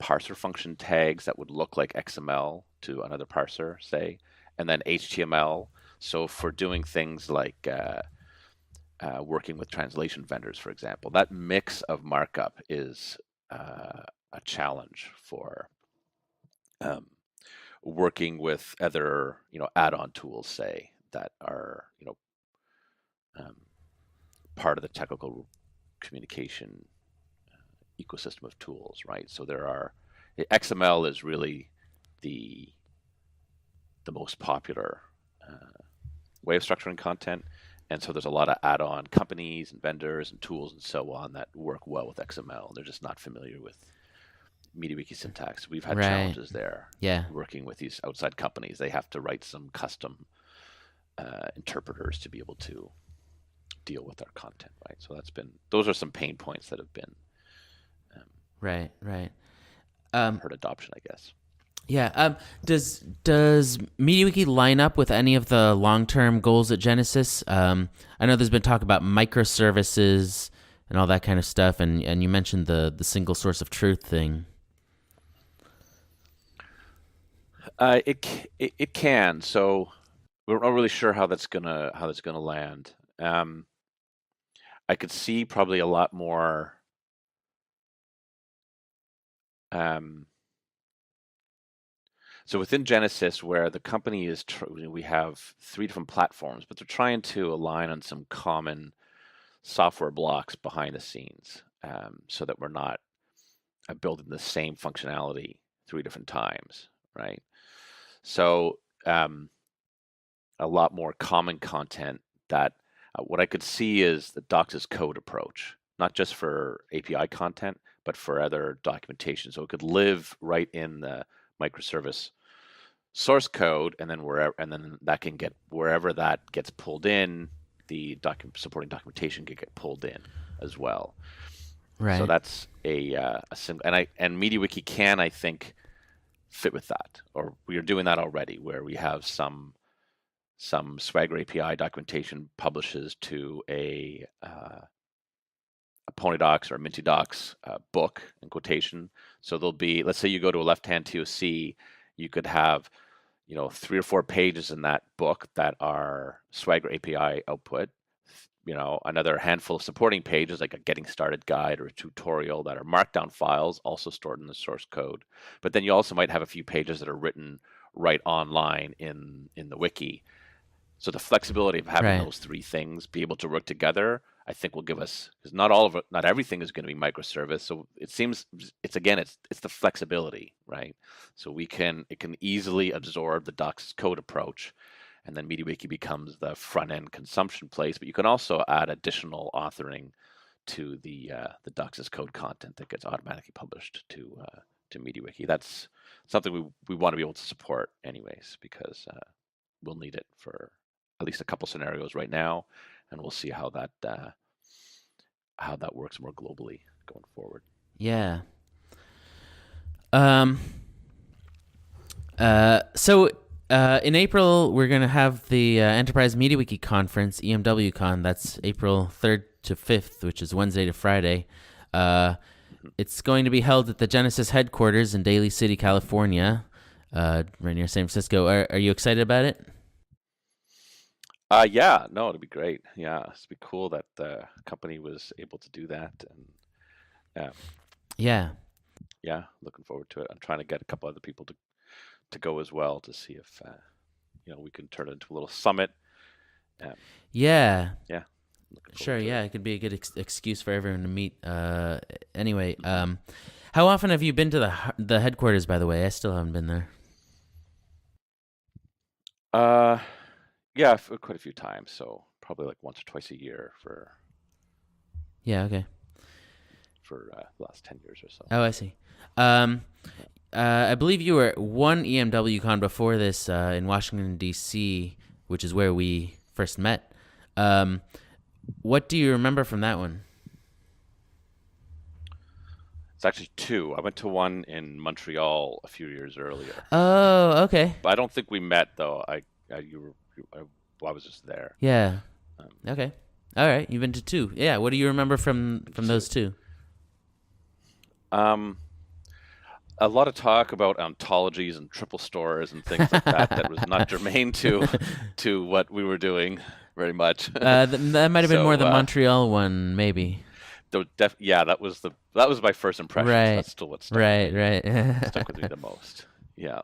B: parser function tags that would look like XML to another parser, say, and then HTML. So for doing things like working with translation vendors, for example, that mix of markup is a challenge for working with other, add-on tools, say, that are, part of the technical communication ecosystem of tools, right? So XML is really the most popular way of structuring content, and so there's a lot of add-on companies and vendors and tools and so on that work well with XML. They're just not familiar with MediaWiki syntax. We've had challenges there.
A: Yeah.
B: Working with these outside companies, they have to write some custom interpreters to be able to deal with our content, right? So those are some pain points that have been
A: Right.
B: hurt adoption, I guess.
A: Yeah. Does MediaWiki line up with any of the long-term goals at Genesys? I know there's been talk about microservices and all that kind of stuff, and you mentioned the single source of truth thing.
B: It can. So we're not really sure how that's gonna land. I could see probably a lot more. So within Genesys, where the company is, we have 3 different platforms, but they're trying to align on some common software blocks behind the scenes, so that we're not building the same functionality 3 different times, right? So a lot more common content that what I could see is the docs as code approach, not just for API content, but for other documentation. So it could live right in the microservice source code, and then that can get wherever that gets pulled in, the supporting documentation can get pulled in as well.
A: Right.
B: So that's a single, and MediaWiki can, I think, fit with that, or we are doing that already, where we have some Swagger API documentation publishes to a PonyDocs or MintyDocs book in quotation. So there'll be, let's say you go to a left-hand TOC, you could have 3 or 4 pages in that book that are Swagger API output, another handful of supporting pages like a getting started guide or a tutorial that are markdown files also stored in the source code. But then you also might have a few pages that are written right online in the wiki. So the flexibility of having those 3 things be able to work together, I think will give us, because not everything is going to be microservice. So it seems it's the flexibility, right? So it can easily absorb the docs code approach, and then MediaWiki becomes the front end consumption place. But you can also add additional authoring to the docs code content that gets automatically published to MediaWiki. That's something we want to be able to support anyways, because we'll need it for at least a couple scenarios right now, and we'll see how that works more globally going forward.
A: Yeah. So in April, we're going to have the Enterprise MediaWiki Conference, EMWCon. That's April 3rd to 5th, which is Wednesday to Friday. It's going to be held at the Genesys headquarters in Daly City, California, right near San Francisco. Are you excited about it?
B: Yeah, no, it'd be great. Yeah, it'd be cool that the company was able to do that, and yeah, looking forward to it. I'm trying to get a couple other people to go as well to see if we can turn it into a little summit.
A: Yeah.
B: Sure.
A: Yeah, it could be a good excuse for everyone to meet. Anyway, how often have you been to the headquarters? By the way, I still haven't been there.
B: Yeah, for quite a few times. So probably like once or twice a year for.
A: Yeah. Okay.
B: For the last 10 years or so.
A: Oh, I see. I believe you were at one EMWCon before this in Washington, D.C., which is where we first met. What do you remember from that one?
B: It's actually 2. I went to one in Montreal a few years earlier.
A: Oh, okay.
B: But I don't think we met, though. I was just there.
A: Yeah. Okay. All right. You've been to 2. Yeah. What do you remember from those 2?
B: A lot of talk about ontologies and triple stores and things like that was not germane to what we were doing very much.
A: That might have been more the Montreal one, maybe.
B: That was my first impression.
A: Right.
B: So that's still what stuck stuck with me the most. Yeah.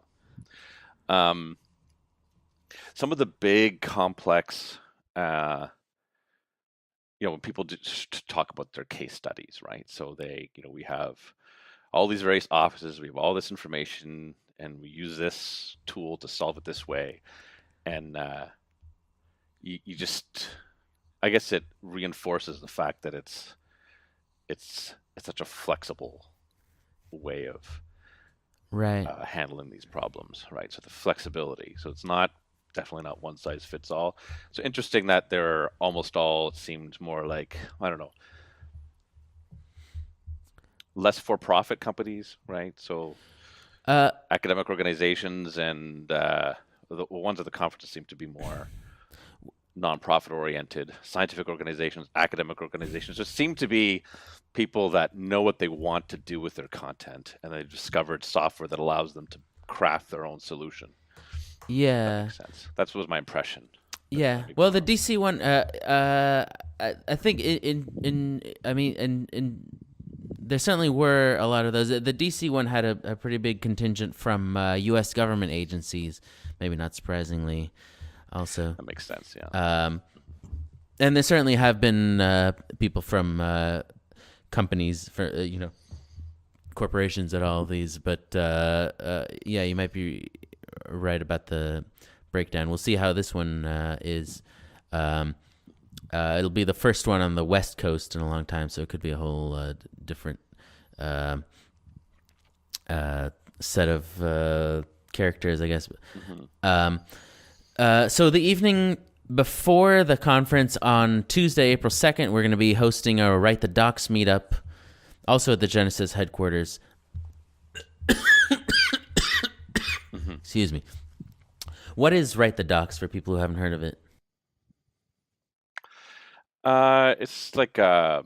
B: Some of the big complex, when people talk about their case studies, right? So we have all these various offices, we have all this information, and we use this tool to solve it this way. And you just, I guess it reinforces the fact that it's such a flexible way of handling these problems, right? So the flexibility. So it's definitely not one size fits all. So interesting that they're almost all, it seemed more like, I don't know, less for-profit companies, right? So academic organizations and the ones at the conferences seem to be more nonprofit oriented. Scientific organizations, academic organizations just seem to be people that know what they want to do with their content, and they've discovered software that allows them to craft their own solution.
A: Yeah,
B: that makes sense. That was my impression.
A: Yeah. Well, the DC one, I think there certainly were a lot of those. The DC one had a pretty big contingent from U.S. government agencies, maybe not surprisingly. Also,
B: that makes sense. Yeah.
A: And there certainly have been people from companies for corporations at all of these, but yeah, you might be right about the breakdown. We'll see how this one is. It'll be the first one on the West Coast in a long time, so it could be a whole different set of characters, I guess. So the evening before the conference on Tuesday, April 2nd, we're going to be hosting a Write the Docs meetup, also at the Genesys headquarters. Excuse me. What is Write the Docs for people who haven't heard of it?
B: It's like what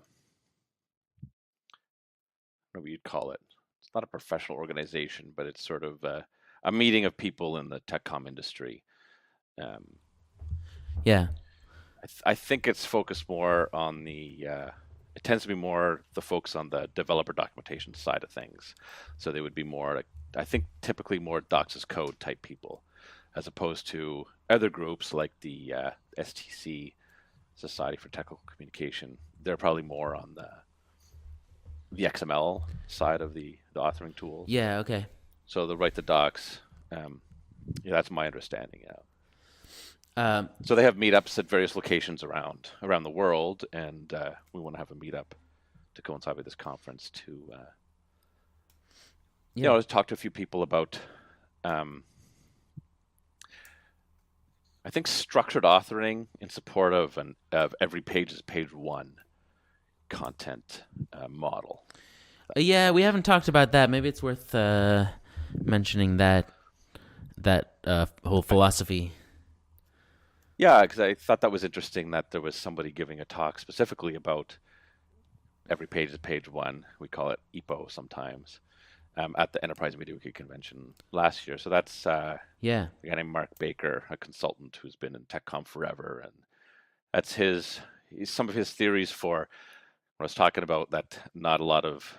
B: would you'd call it? It's not a professional organization, but it's sort of a meeting of people in the telecom industry.
A: Yeah.
B: I think it's focused more on the. It tends to be more the focus on the developer documentation side of things. So they would be more, I think, typically more Docs as code type people, as opposed to other groups like the STC, Society for Technical Communication. They're probably more on the XML side of the authoring tools.
A: Yeah. Okay.
B: So the Write the Docs, yeah, that's my understanding. Yeah. So they have meetups at various locations around the world, and we want to have a meetup to coincide with this conference to, talk to a few people about, I think, structured authoring in support of every page is page one content model.
A: Yeah, we haven't talked about that. Maybe it's worth mentioning that whole philosophy.
B: Yeah, because I thought that was interesting that there was somebody giving a talk specifically about every page is page one. We call it EPO sometimes, at the Enterprise MediaWiki convention last year. So that's a guy named Mark Baker, a consultant who's been in TechCom forever, and that's some of his theories for what I was talking about, that not a lot of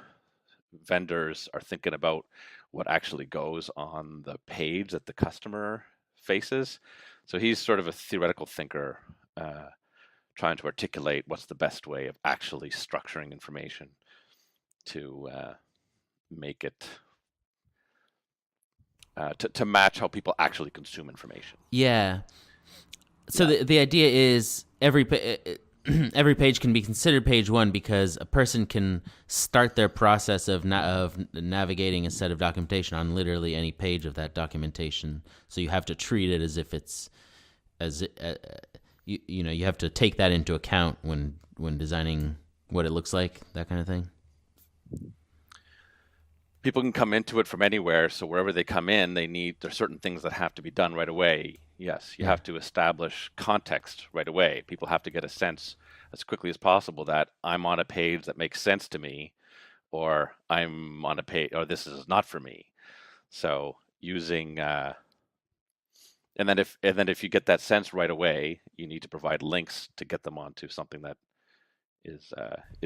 B: vendors are thinking about what actually goes on the page that the customer faces. So he's sort of a theoretical thinker, trying to articulate what's the best way of actually structuring information to make it to match how people actually consume information.
A: Yeah. So the idea is every page can be considered page one because a person can start their process of navigating a set of documentation on literally any page of that documentation. So you have to treat it as if it's you have to take that into account when designing what it looks like, that kind of thing.
B: People can come into it from anywhere, so wherever they come in, there's certain things that have to be done right away. Yes, you have to establish context right away. People have to get a sense as quickly as possible that I'm on a page that makes sense to me, or I'm on a page, or this is not for me. So using, and then if you get that sense right away, you need to provide links to get them onto something that is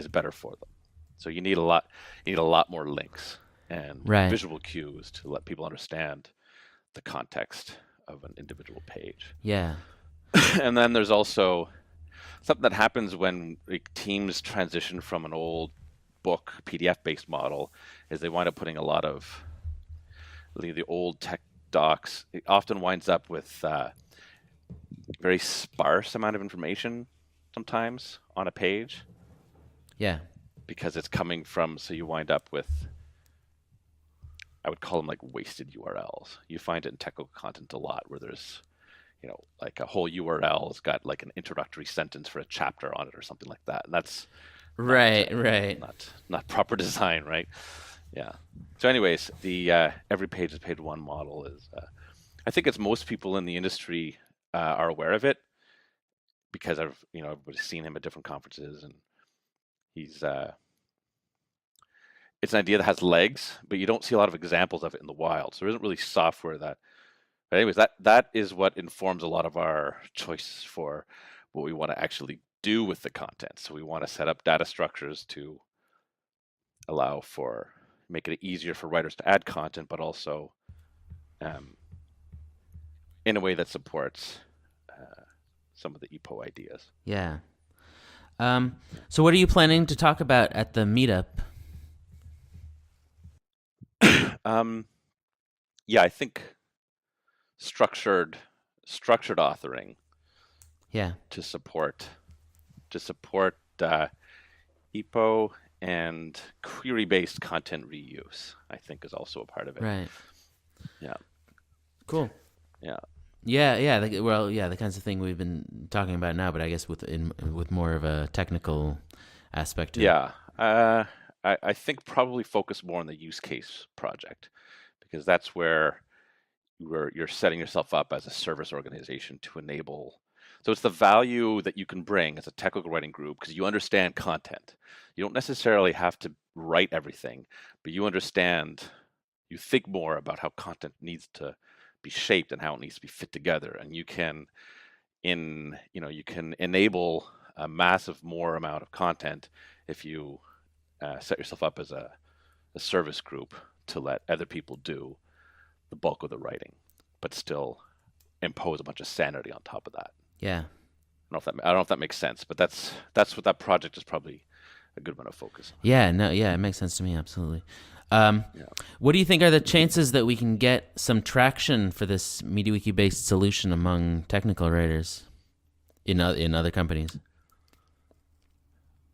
B: better for them. So you need a lot more links and visual cues to let people understand the context of an individual page.
A: Yeah.
B: And then there's also something that happens when teams transition from an old book PDF-based model, is they wind up putting a lot of the old tech docs. It often winds up with very sparse amount of information sometimes on a page.
A: Yeah. Because
B: it's coming from, so you wind up with, I would call them like wasted URLs. You find it in technical content a lot where there's, like a whole URL has got like an introductory sentence for a chapter on it or something like that. And that's not proper design, right? Yeah. So anyways, the every page is page one model is, I think it's most people in the industry are aware of it because everybody's seen him at different conferences, and he's, it's an idea that has legs, but you don't see a lot of examples of it in the wild. So there isn't really software that. But anyways, that is what informs a lot of our choices for what we want to actually do with the content. So we want to set up data structures to allow for, make it easier for writers to add content, but also in a way that supports some of the EPO ideas.
A: Yeah. So what are you planning to talk about at the meetup?
B: Yeah, I think structured authoring
A: Yeah.
B: to support EPO and query-based content reuse, I think, is also a part of it.
A: Right.
B: Yeah.
A: Cool.
B: Yeah.
A: Yeah. The kinds of thing we've been talking about now, but I guess with more of a technical aspect to it.
B: Yeah. I think probably focus more on the use case project, because that's where you're setting yourself up as a service organization to enable. So it's the value that you can bring as a technical writing group, because you understand content. You don't necessarily have to write everything, but you think more about how content needs to be shaped and how it needs to be fit together, and you can enable a massive more amount of content if you set yourself up as a service group to let other people do the bulk of the writing, but still impose a bunch of sanity on top of that.
A: Yeah.
B: I don't know if that makes sense, but that's what that project is probably a good one to focus on.
A: Yeah. No. Yeah. It makes sense to me. Absolutely. What do you think are the chances that we can get some traction for this MediaWiki-based solution among technical writers in other companies?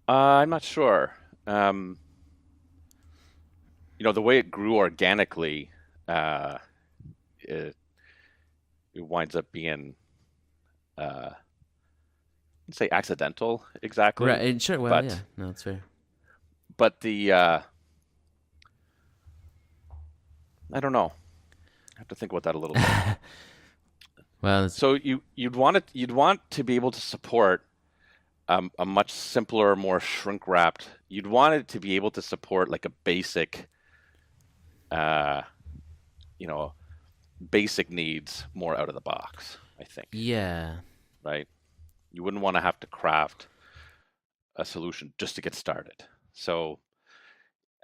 B: I'm not sure. The way it grew organically, it winds up being, I'd say accidental exactly.
A: Right. Sure. Well, yeah. No, that's fair.
B: But I don't know. I have to think about that a little bit.
A: Well,
B: so you'd want to be able to support a much simpler, more shrink wrapped. You'd want it to be able to support like a basic, basic needs more out of the box, I think.
A: Yeah.
B: Right. You wouldn't want to have to craft a solution just to get started. So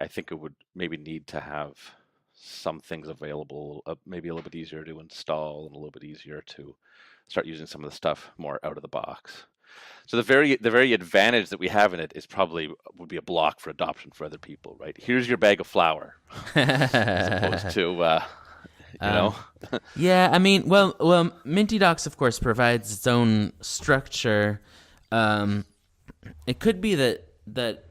B: I think it would maybe need to have some things available, maybe a little bit easier to install and a little bit easier to start using some of the stuff more out of the box. So the very advantage that we have in it is would be a block for adoption for other people, right? Here's your bag of flour, as opposed to,
A: Yeah, I mean, well, MintyDocs, of course, provides its own structure. It could be that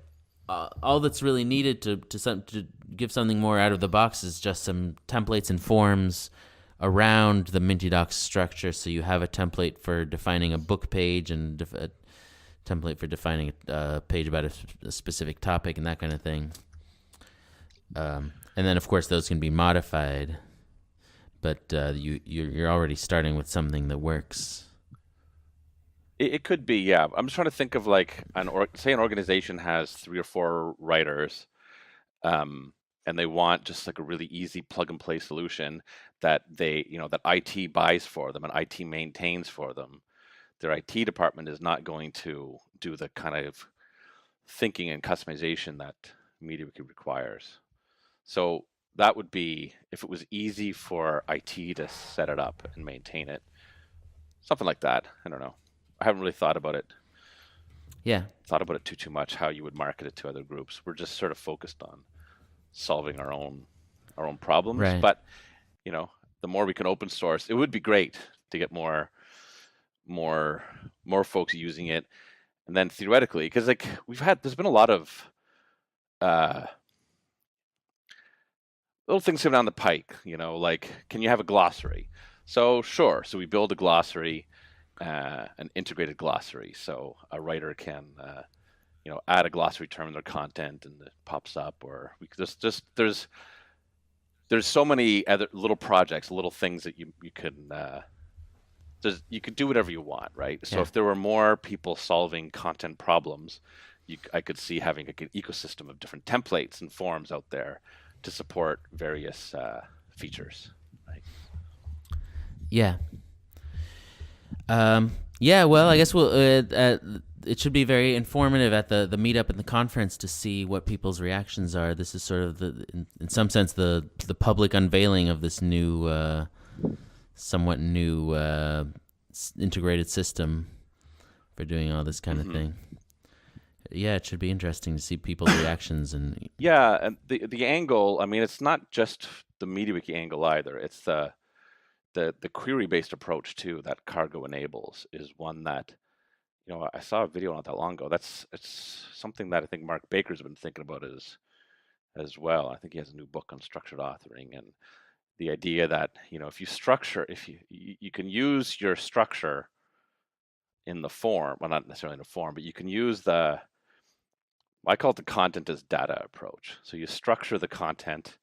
A: all that's really needed to give something more out of the box is just some templates and forms around the MintyDocs structure. So you have a template for defining a book page and a template for defining a page about a specific topic and that kind of thing. And then, of course, those can be modified. But you're already starting with something that works.
B: It could be, yeah. I'm just trying to think of like say an organization has 3 or 4 writers, and they want just like a really easy plug and play solution that that IT buys for them and IT maintains for them. Their IT department is not going to do the kind of thinking and customization that MediaWiki requires. So that would be if it was easy for IT to set it up and maintain it, something like that. I don't know. I haven't really thought about it.
A: Yeah.
B: Thought about it too much, how you would market it to other groups. We're just sort of focused on solving our own problems.
A: Right.
B: But the more we can open source, it would be great to get more folks using it. And then theoretically, because like there's been a lot of little things coming down the pike, like, can you have a glossary? So sure. So we build a glossary, an integrated glossary. So a writer can, add a glossary term in their content and it pops up, or there's so many other little projects, little things that you can, you could do whatever you want, right? So if there were more people solving content problems, I could see having like an ecosystem of different templates and forms out there to support various features, right?
A: Yeah. Yeah. Well, I guess it should be very informative at the meetup and the conference to see what people's reactions are. This is sort of in some sense the public unveiling of this new, somewhat new integrated system for doing all this kind of thing. it should be interesting to see people's reactions and
B: Yeah, and the angle, I mean, it's not just the MediaWiki angle either. It's the query-based approach too that Cargo enables is one that, I saw a video not that long ago. It's something that I think Mark Baker's been thinking about as well. I think he has a new book on structured authoring, and the idea that, if you can use your structure in the form, well, not necessarily in the form, but you can use I call it the content as data approach. So you structure the content,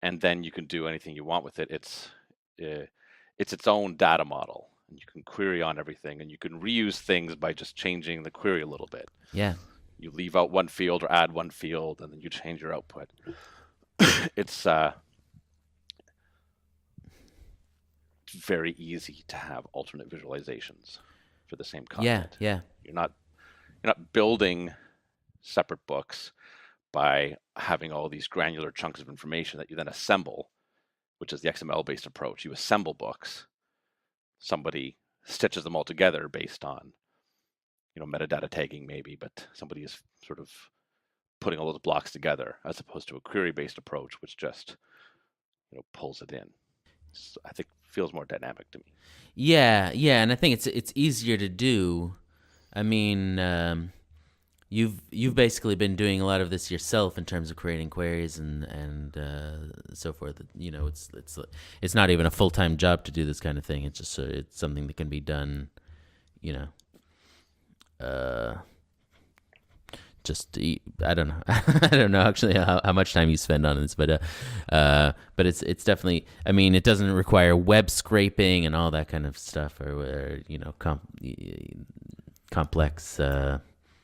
B: and then you can do anything you want with it. It's its own data model, and you can query on everything, and you can reuse things by just changing the query a little bit.
A: Yeah.
B: You leave out one field or add one field, and then you change your output. It's very easy to have alternate visualizations for the same content.
A: Yeah.
B: You're not building separate books by having all these granular chunks of information that you then assemble, which is the XML-based approach. You assemble books. Somebody stitches them all together based on, metadata tagging maybe, but somebody is sort of putting all those blocks together, as opposed to a query-based approach, which just, pulls it in. I think feels more dynamic to me.
A: Yeah, and I think it's easier to do. I mean, you've basically been doing a lot of this yourself in terms of creating queries and so forth. It's not even a full-time job to do this kind of thing. It's just it's something that can be done, I don't know. I don't know actually how much time you spend on this, but it's definitely. I mean, it doesn't require web scraping and all that kind of stuff, or complex.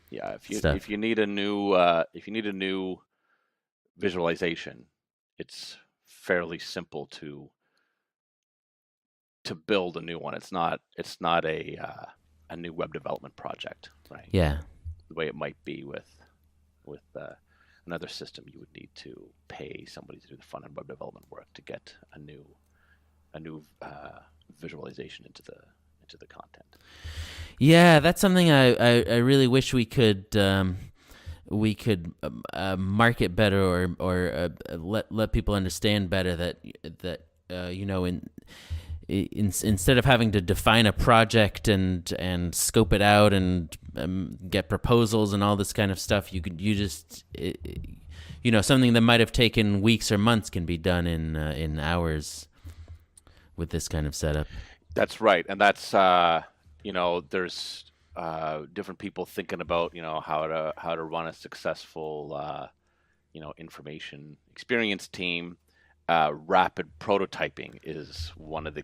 B: Yeah,
A: stuff.
B: if you need a new visualization, it's fairly simple to build a new one. It's not a new web development project, right?
A: Yeah.
B: The way it might be with another system, you would need to pay somebody to do the front-end web development work to get a new visualization into the content.
A: Yeah, that's something I really wish we could market better or let people understand better that instead of having to define a project and scope it out and get proposals and all this kind of stuff, something that might have taken weeks or months can be done in hours with this kind of setup. That's right, and that's there's different people thinking about how to run a successful information experience team. Rapid prototyping is one of the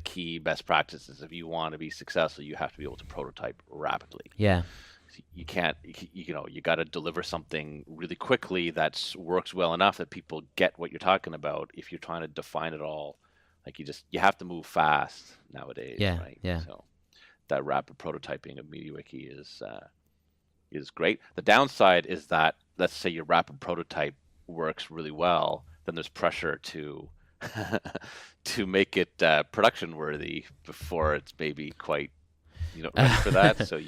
A: key best practices. If you want to be successful, you have to be able to prototype rapidly. Yeah. You can't, you got to deliver something really quickly that works well enough that people get what you're talking about. If you're trying to define it all, you have to move fast nowadays. Yeah. Right? Yeah. So that rapid prototyping of MediaWiki is great. The downside is that, let's say your rapid prototype works really well, then there's pressure to to make it production worthy before it's maybe quite ready for that. So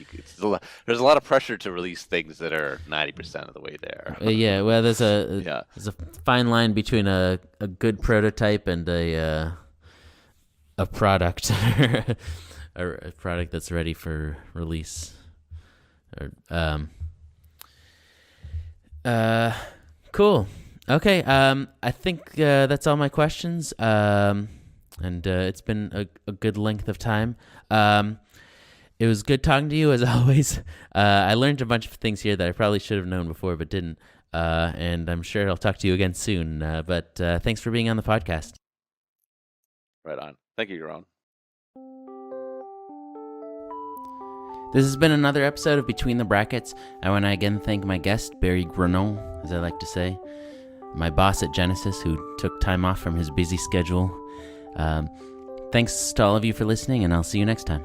A: there's a lot of pressure to release things that are 90% of the way there. Yeah, well, there's a fine line between a good prototype and a product or a product that's ready for release. Cool. Okay, I think that's all my questions, and it's been a good length of time. It was good talking to you, as always. I learned a bunch of things here that I probably should have known before but didn't, and I'm sure I'll talk to you again soon. But thanks for being on the podcast. Right on. Thank you, Yaron. This has been another episode of Between the Brackets. I want to again thank my guest, Barry Grenon, as I like to say, my boss at Genesys, who took time off from his busy schedule. Thanks to all of you for listening, and I'll see you next time.